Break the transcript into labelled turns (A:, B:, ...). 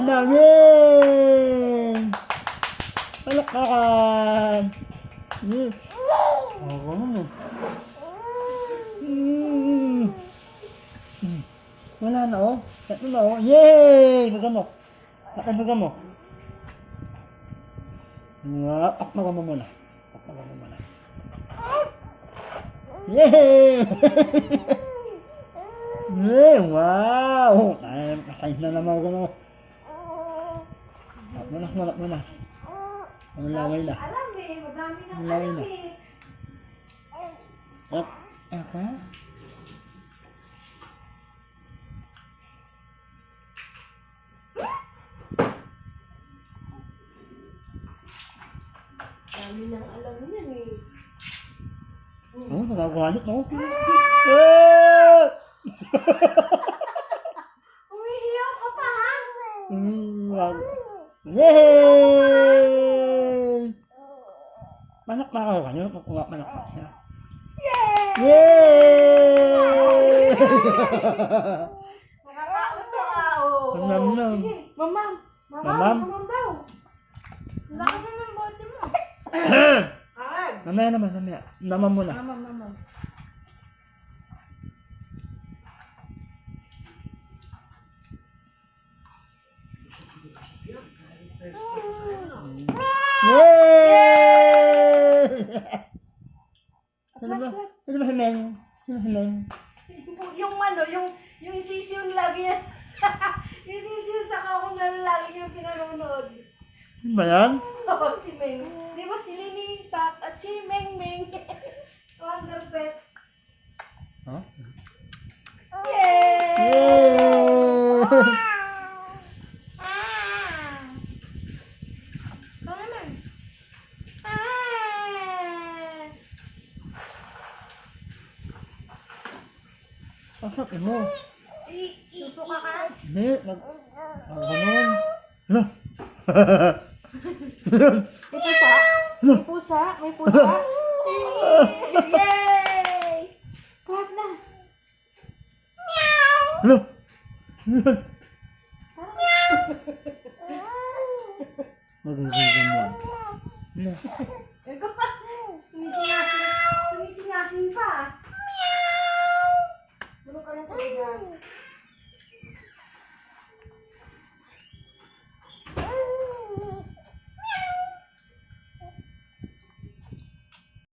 A: Palakpakan namin! Palakpakan! Yes. Oo. Wala na oh. Ito na oh. Yay! Baga mo. Baga mo. Pakmaga mo muna. Pakmaga mo muna. Yay! Yay! Wow! Ay, kakait na naman ako no. Malak muna. Ang laway na.
B: Alam eh, madami ng
A: Laway
B: alam
A: na.
B: eh.
A: Apa?
B: Dami ng alam niyan eh.
A: Oh, nagagalit no? Ah!
B: Umihiyaw ka pa ha?
A: Wow. Yay! Malakpakan ka nyo. Malakpakan ka. Yay!
B: Nakakauto oh.
A: Mamam.
B: Mamam.
A: Mamam?
B: Mamam daw.
C: Laki na ng bote mo.
B: Agad.
A: Mamaya naman, mamaya. Mamam muna.
B: Mamam.
A: Yay! Ano ba? Ano ba himeng? Ano himeng?
B: Yung ano, yung sisiw lagi yan. Yung sisiw sa kakong gano'n lagi yung pinanonood.
A: Ano ba yan?
B: Oo, si Meng. Di ba si Linitat at si Meng Meng? Wonder Pet.
A: Huh?
B: Yay!
A: Yay!
C: Ito naman.
A: Pasok mo.
B: Susuka ka?
A: Hindi. Ganun. Ano?
B: May pusa? May pusa? May pusa? Yay! Clap na.
A: Ano? Magugugin mo. Ano?
B: Sumisingasin pa.